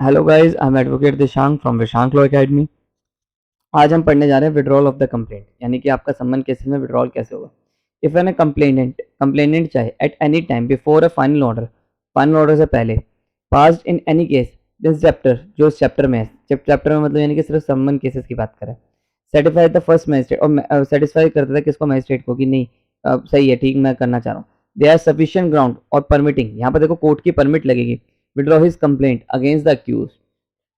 Hello guys, I am advocate Dishank from Vishank law academy. आज हम पढ़ने जा रहे हैं विड्रॉल ऑफ द कंप्लेंट, यानी कि आपका सम्मन केसेस में विड्रॉल कैसे होगा। इफ एन कंप्लेनेंट चाहे at any time before a final order से पहले passed in any case this chapter, जो इस चैप्टर में है, चैप्टर में मतलब यानी कि सिर्फ सम्मन केसेस की बात करें, सेटिफाई द फर्स्ट मैजिस्ट्रेट और सेटिस्फाई करता था किसको, मैजिस्ट्रेट को, कि नहीं सही है, ठीक, मैं करना चाह रहा हूँ। दे आर सफिशिएंट ग्राउंड और परमिटिंग, यहाँ पर देखो कोर्ट की परमिट लगेगी, withdraw his complaint against the accused.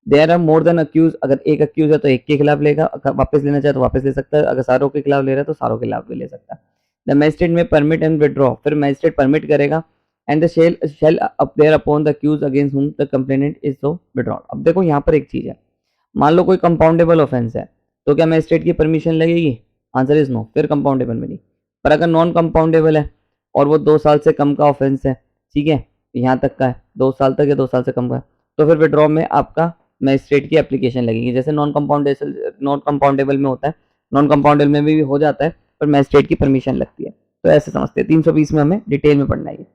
There are more than accused, अगर एक अक्यूज है तो एक के खिलाफ लेगा, वापस लेना चाहे तो वापस ले सकता है, अगर सारों के खिलाफ ले रहा है तो सारों के खिलाफ भी ले सकता है। द मैजिस्ट्रेट में परमिट एंड विड्रॉ, फिर मैजिस्ट्रेट परमिट करेगा and the shall appear upon the accused against whom the complainant is so withdraw. अब देखो यहाँ पर एक चीज है, मान लो कोई कंपाउंडेबल ऑफेंस है तो क्या मैजिस्ट्रेट की परमिशन लगेगी? आंसर इज नो, फिर कंपाउंडेबल में नहीं। पर अगर नॉन कंपाउंडेबल है और वो 2 साल से कम का ऑफेंस है, ठीक है, यहाँ तक का है, 2 साल तक या 2 साल से कम का है, तो फिर विड्रॉ में आपका मैजिस्ट्रेट की एप्लीकेशन लगेगी, जैसे नॉन कंपाउंडेबल में होता है, नॉन कंपाउंडेबल में भी हो जाता है, पर मैजिस्ट्रेट की परमिशन लगती है। तो ऐसे समझते हैं, 320 में हमें डिटेल में पढ़ना है।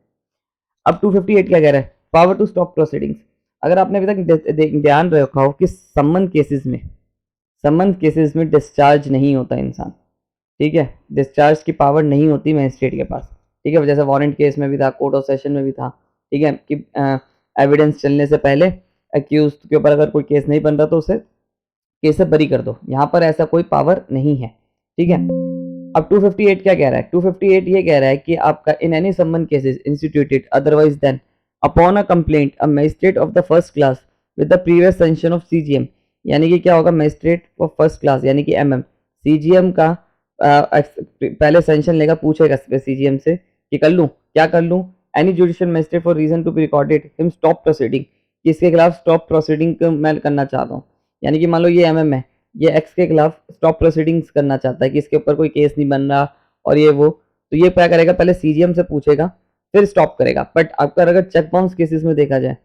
अब 258 क्या कह रहा है? Power to stop proceedings. अगर आपने अभी तक ध्यान रखा हो कि सम्मन केसेस में डिस्चार्ज नहीं होता इंसान, ठीक है, डिस्चार्ज की पावर नहीं होती मैजिस्ट्रेट के पास, ठीक है, जैसे वारंट केस में भी था, कोर्ट ऑफ सेशन में भी था, ठीक है, कि एविडेंस चलने से पहले अक्यूज के ऊपर अगर कोई केस नहीं बन रहा तो उसे केस से बरी कर दो, यहाँ पर ऐसा कोई पावर नहीं है, ठीक है। अब 258 क्या कह रहा है? 258 ये कह रहा है कि आपका in any summons cases instituted otherwise than upon a complaint a magistrate of the first class with the previous sanction of CGM, यानी कि क्या होगा, मजिस्ट्रेट ऑफ फर्स्ट क्लास यानी कि एमएम सीजीएम का पहले सेंशन लेगा, पूछेगा सीजीएम से कि कर लूँ, क्या कर लूँ, any judicial magistrate for reason to be recorded him stop proceeding, किसके खिलाफ स्टॉप प्रोसीडिंग मैं करना चाहता हूँ, यानी कि मान लो ये एमएम है, ये एक्स के खिलाफ स्टॉप प्रोसीडिंग्स करना चाहता है कि इसके ऊपर कोई केस नहीं बन रहा और ये वो, तो ये क्या करेगा, पहले सीजीएम से पूछेगा फिर स्टॉप करेगा। बट आपका अगर चेक बाउंस केसेस में देखा जाए,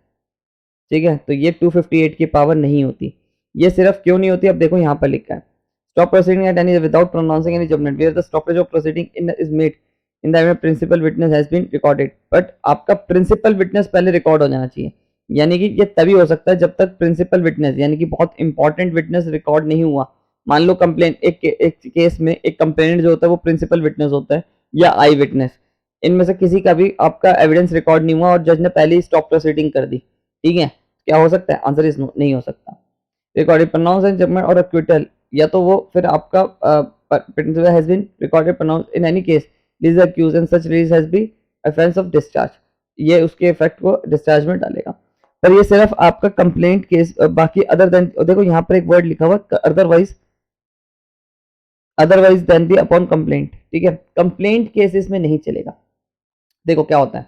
ठीक है, तो ये 258 की पावर नहीं होती। ये सिर्फ क्यों नहीं होती, अब देखो यहाँ पर लिखा है, stop proceeding at any without pronouncing any judgment where the stoppage of proceeding is made in the principal witness has been recorded. But आपका प्रिंसिपल विटनेस पहले रिकॉर्ड हो जाना चाहिए, यानी कि ये तभी हो सकता है जब तक प्रिंसिपल विटनेस यानी कि बहुत इंपॉर्टेंट विटनेस रिकॉर्ड नहीं हुआ। मान लो कंप्लेन एक केस में एक कंप्लेनेंट जो होता है वो प्रिंसिपल विटनेस होता है या आई विटनेस, इनमें से किसी का भी आपका एविडेंस रिकॉर्ड नहीं हुआ और जज ने पहले ही स्टॉप प्रोसीडिंग कर दी, ठीक है, क्या हो सकता है? आंसर इज नो, नहीं हो सकता। रिकॉर्डेड प्रोनाउंस एंड जजमेंट और एक्विटल, या तो वो फिर आपका principal has been recorded pronounce in any case release accused and such release has been offence of discharge, ये उसके इफेक्ट को डिस्चार्ज में डालेगा। पर ये सिर्फ आपका कंप्लेंट केस, बाकी अदर देन, देखो यहाँ पर एक वर्ड लिखा हुआ अदरवाइज देन दी अपॉन कंप्लेंट, ठीक है, कंप्लेंट केसेस में नहीं चलेगा। देखो क्या होता है,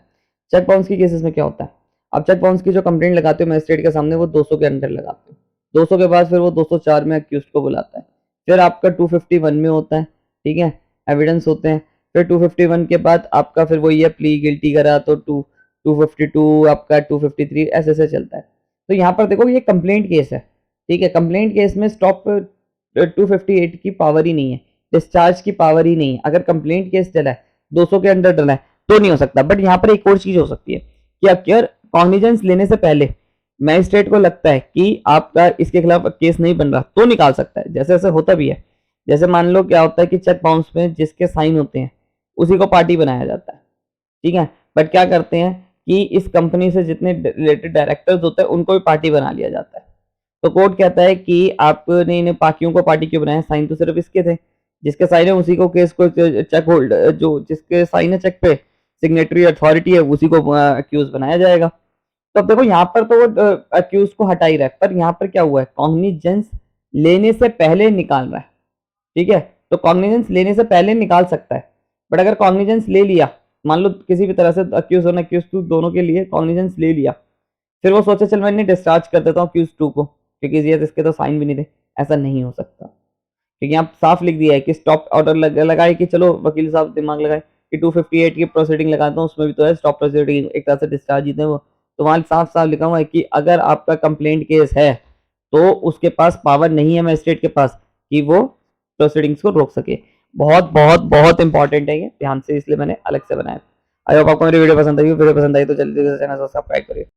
चेक बाउंस की केसेस में क्या होता है, आप चेक बाउंस की जो कंप्लेंट लगाते हो मैजिस्ट्रेट के सामने वो 200 के अंदर लगाते हो, 200 के बाद फिर वो 204 में अक्यूज को बुलाता है, फिर आपका 251 में होता है, ठीक है, एविडेंस होते हैं, फिर 251 के बाद आपका फिर वो ये प्ली गिल्टी करा तो 252 आपका 253 ऐसे ऐसे चलता है। तो यहाँ पर देखो ये कंप्लेंट केस है, ठीक है, कंप्लेंट केस में स्टॉप 258 की पावर ही नहीं है, डिस्चार्ज की पावर ही नहीं है। अगर कंप्लेंट केस चला है 200 के अंडर डला है तो नहीं हो सकता। बट यहाँ पर एक और चीज हो सकती है कि अगर कॉग्निजेंस लेने से पहले मैजिस्ट्रेट को लगता है कि आपका इसके खिलाफ केस नहीं बन रहा तो निकाल सकता है, जैसे ऐसे होता भी है। जैसे मान लो क्या होता है कि चेक बाउंस में जिसके साइन होते हैं उसी को पार्टी बनाया जाता है, ठीक है, बट क्या करते हैं कि इस कंपनी से जितने रिलेटेड डायरेक्टर्स होते हैं उनको भी पार्टी बना लिया जाता है। तो कोर्ट कहता है कि आपने इन्हें बाकियों को पार्टी क्यों बनाया, साइन तो सिर्फ इसके थे, जिसके साइन है उसी को केस को चेक होल्ड, जो जिसके साइन है चेक पे सिग्नेटरी अथॉरिटी है उसी को अक्यूज बनाया जाएगा। तो अब देखो यहाँ पर तो वो अक्यूज को हटा ही रहा है, पर यहाँ पर क्या हुआ है, कॉग्निजेंस लेने से पहले निकाल रहा है, ठीक है, तो कॉग्निजेंस लेने से पहले निकाल सकता है। बट अगर कॉग्निजेंस ले लिया, मान लो किसी भी तरह से अक्यूज और अक्यूज टू दोनों के लिए कॉग्निजेंस ले लिया, फिर वो सोचे चल मैं इन्हें डिस्चार्ज कर देता हूँ अक्यूज टू को, क्योंकि ये इसके तो साइन भी नहीं थे, ऐसा नहीं हो सकता, क्योंकि यहाँ साफ लिख दिया है कि स्टॉप ऑर्डर लगाए कि चलो वकील साहब दिमाग लगाए कि 258 की प्रोसीडिंग लगाता हूँ, उसमें भी तो है स्टॉप प्रोसीडिंग, एक तरह से डिस्चार्ज ही थे वो। तो वहां साफ साफ लिखा हुआ है कि अगर आपका कंप्लेंट केस है तो उसके पास पावर नहीं है मैजिस्ट्रेट के पास कि वो प्रोसीडिंग्स को रोक सके। बहुत बहुत बहुत इंपॉर्टेंट है ये, ध्यान से, इसलिए मैंने अलग से बनाया। आई होप आपको मेरी वीडियो पसंद आई तो जल्दी से चैनल सब्सक्राइब करिए।